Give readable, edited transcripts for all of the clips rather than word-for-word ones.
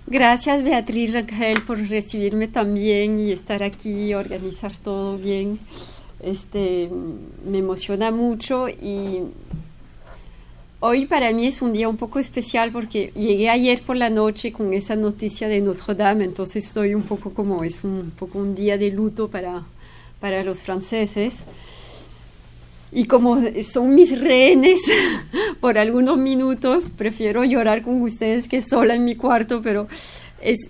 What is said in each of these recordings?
Gracias Beatriz Rangel por recibirme también y estar aquí y organizar todo bien. Me emociona mucho y hoy para mí es un día un poco especial porque llegué ayer por la noche con esa noticia de Notre Dame, entonces estoy un poco como, es un poco un día de luto para los franceses. Y como son mis rehenes por algunos minutos, prefiero llorar con ustedes que sola en mi cuarto, pero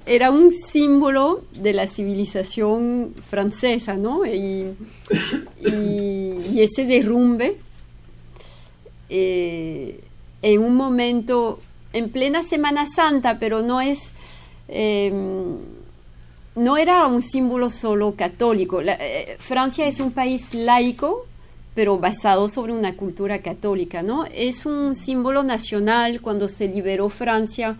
era un símbolo de la civilización francesa, ¿no? Y ese derrumbe en un momento, en plena Semana Santa, pero no era un símbolo solo católico. Francia es un país laico, pero basado sobre una cultura católica, ¿no? Es un símbolo nacional. Cuando se liberó Francia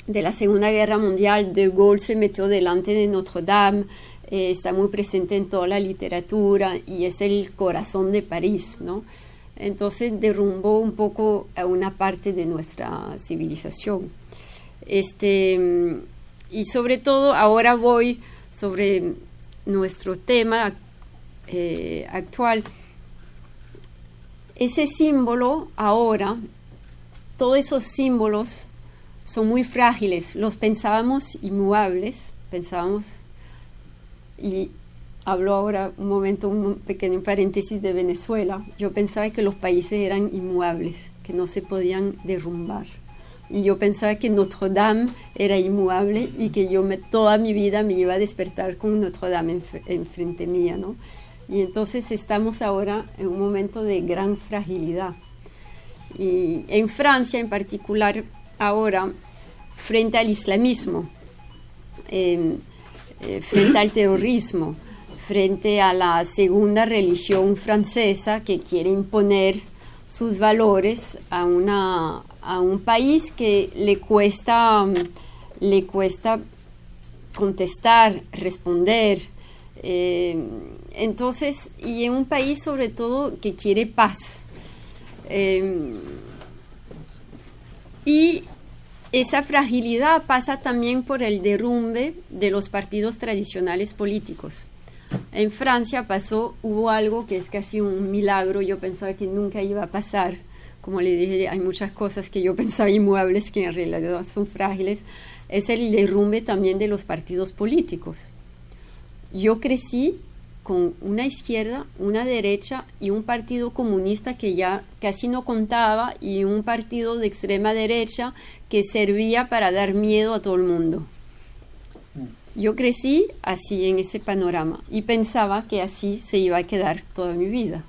de la Segunda Guerra Mundial, De Gaulle se metió delante de Notre Dame, está muy presente en toda la literatura y es el corazón de París, ¿no? Entonces derrumbó un poco a una parte de nuestra civilización. Y sobre todo, ahora voy sobre nuestro tema actual. Ese símbolo ahora, todos esos símbolos son muy frágiles, los pensábamos inmuables, y hablo ahora un momento, un pequeño paréntesis de Venezuela, yo pensaba que los países eran inmuables, que no se podían derrumbar, y yo pensaba que Notre Dame era inmuable y que toda mi vida me iba a despertar con Notre Dame enfrente mía, ¿no? Y entonces estamos ahora en un momento de gran fragilidad. Y en Francia en particular ahora, frente al islamismo, frente al terrorismo, frente a la segunda religión francesa que quiere imponer sus valores a un país que le cuesta contestar, responder. Entonces, y en un país sobre todo que quiere paz. Y esa fragilidad pasa también por el derrumbe de los partidos tradicionales políticos. En Francia hubo algo que es casi un milagro, yo pensaba que nunca iba a pasar. Como le dije, hay muchas cosas que yo pensaba inmuables que en realidad son frágiles. Es el derrumbe también de los partidos políticos. Yo crecí con una izquierda, una derecha y un partido comunista que ya casi no contaba y un partido de extrema derecha que servía para dar miedo a todo el mundo. Yo crecí así en ese panorama y pensaba que así se iba a quedar toda mi vida.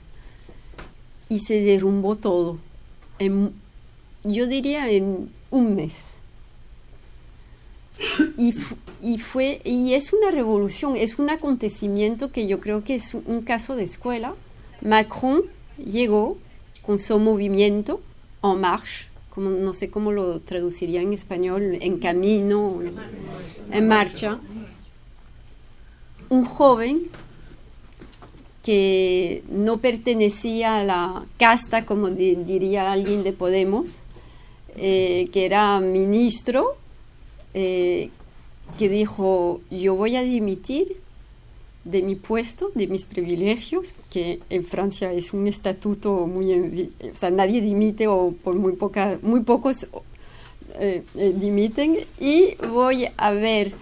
Y se derrumbó todo, yo diría en un mes. Y es una revolución, es un acontecimiento que yo creo que es un caso de escuela. Macron llegó con su movimiento En Marche, no sé cómo lo traduciría en español, en camino, en marcha. Un joven que no pertenecía a la casta, como diría alguien de Podemos, que era ministro, que dijo: yo voy a dimitir de mi puesto, de mis privilegios, que en Francia es un estatuto o sea, nadie dimite o por muy pocos dimiten, y voy a ver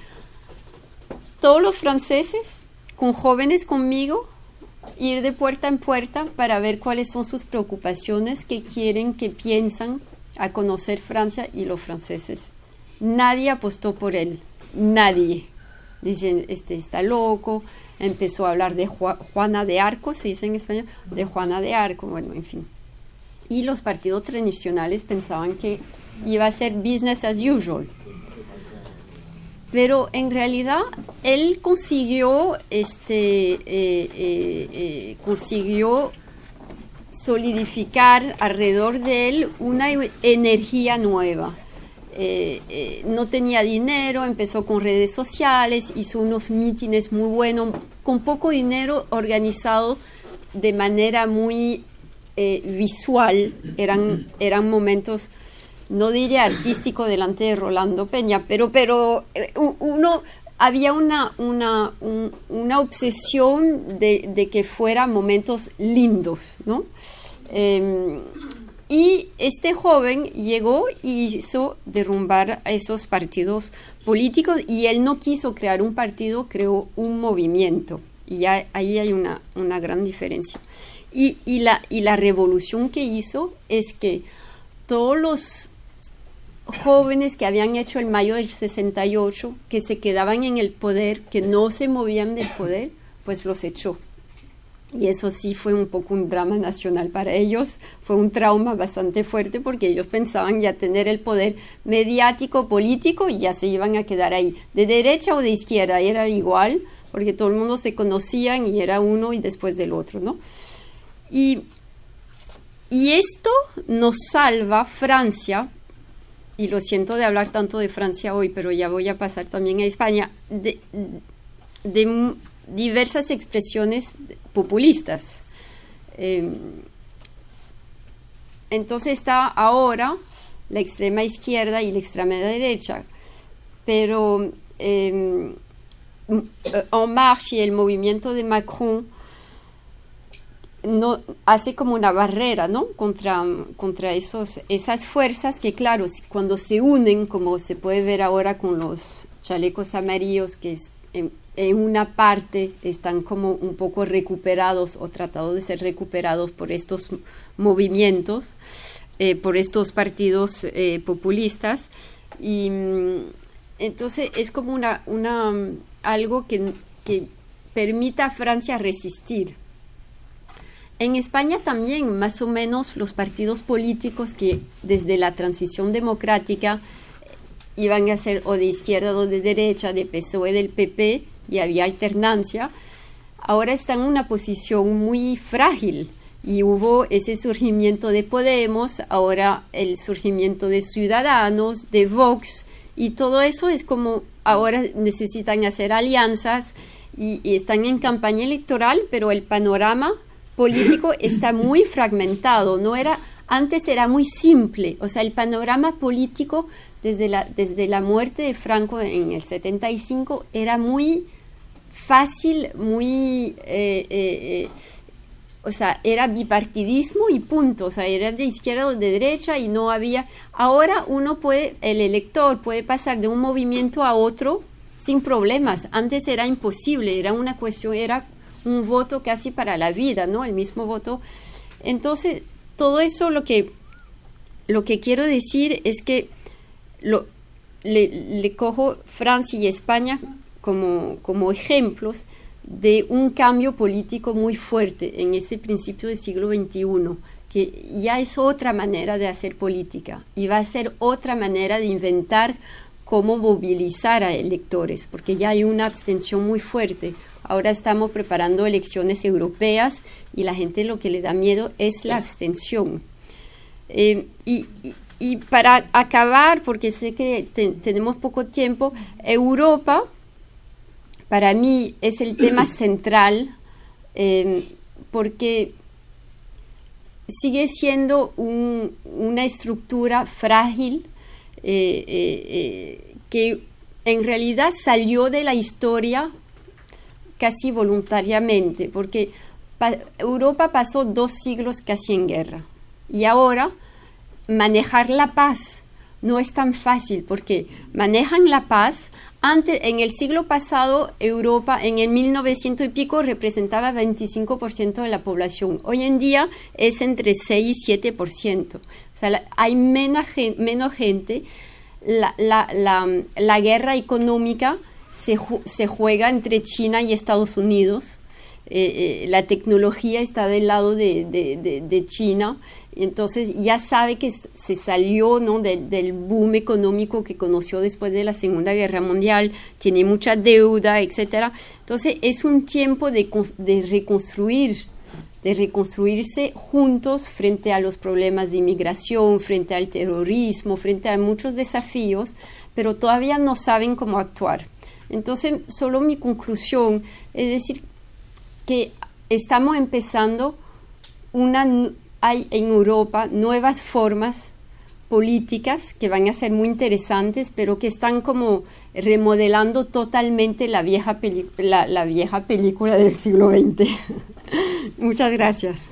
todos los franceses con jóvenes conmigo, ir de puerta en puerta para ver cuáles son sus preocupaciones, qué quieren, qué piensan, a conocer Francia y los franceses. Nadie apostó por él, nadie. Dicen, está loco. Empezó a hablar de Juana de Arco, se dice en español, de Juana de Arco, bueno, en fin. Y los partidos tradicionales pensaban que iba a ser business as usual. Pero en realidad él consiguió solidificar alrededor de él una energía nueva. No tenía dinero, empezó con redes sociales, hizo unos mítines muy buenos, con poco dinero, organizado de manera muy visual. Eran momentos no diría artístico delante de Rolando Peña, pero había una obsesión de que fueran momentos lindos, ¿no? Y este joven llegó y hizo derrumbar a esos partidos políticos, y él no quiso crear un partido, creó un movimiento. Y ya ahí hay una gran diferencia. Y la revolución que hizo es que todos los jóvenes que habían hecho el mayo del 68, que se quedaban en el poder, que no se movían del poder, pues los echó. Y eso sí fue un poco un drama nacional para ellos, fue un trauma bastante fuerte, porque ellos pensaban ya tener el poder mediático, político, y ya se iban a quedar ahí. De derecha o de izquierda era igual, porque todo el mundo se conocían y era uno y después del otro, ¿no? Y esto nos salva Francia, y lo siento de hablar tanto de Francia hoy, pero ya voy a pasar también a España, de diversas expresiones populistas. Entonces está ahora la extrema izquierda y la extrema derecha, pero En Marche y el movimiento de Macron no hace como una barrera, ¿no? contra esas fuerzas que, claro, cuando se unen, como se puede ver ahora con los chalecos amarillos, que en una parte están como un poco recuperados o tratados de ser recuperados por estos movimientos, por estos partidos populistas, y entonces es como algo que permita a Francia resistir. En España también, más o menos, los partidos políticos que desde la transición democrática iban a ser o de izquierda o de derecha, de PSOE, del PP, y había alternancia, ahora están en una posición muy frágil. Y hubo ese surgimiento de Podemos, ahora el surgimiento de Ciudadanos, de Vox, y todo eso es como ahora necesitan hacer alianzas y están en campaña electoral, pero el panorama político está muy fragmentado. Antes era muy simple, o sea, el panorama político desde la muerte de Franco en el 75 era muy fácil, muy o sea, era bipartidismo y punto, o sea, era de izquierda o de derecha y no había. Ahora el elector puede pasar de un movimiento a otro sin problemas. Antes era imposible, era una cuestión, era un voto casi para la vida, ¿no? El mismo voto. Entonces, todo eso lo que quiero decir es que le cojo Francia y España como ejemplos de un cambio político muy fuerte en ese principio del siglo XXI, que ya es otra manera de hacer política y va a ser otra manera de inventar cómo movilizar a electores, porque ya hay una abstención muy fuerte. Ahora estamos preparando elecciones europeas y la gente lo que le da miedo es la abstención. Y para acabar, porque sé que tenemos poco tiempo, Europa para mí es el tema central, porque sigue siendo una estructura frágil que en realidad salió de la historia casi voluntariamente, porque Europa pasó 2 siglos casi en guerra, y ahora manejar la paz no es tan fácil, porque manejan la paz. Antes, en el siglo pasado, Europa, en el 1900 y pico, representaba 25% de la población. Hoy en día es entre 6 y 7%. O sea, hay menos gente. La guerra económica se juega entre China y Estados Unidos. La tecnología está del lado de China. Entonces ya sabe que se salió, ¿no?, del boom económico que conoció después de la Segunda Guerra Mundial, tiene mucha deuda, etc. Entonces es un tiempo de reconstruirse juntos frente a los problemas de inmigración, frente al terrorismo, frente a muchos desafíos, pero todavía no saben cómo actuar. Entonces, solo mi conclusión es decir que estamos empezando hay en Europa nuevas formas políticas que van a ser muy interesantes, pero que están como remodelando totalmente la vieja película del siglo XX. Muchas gracias.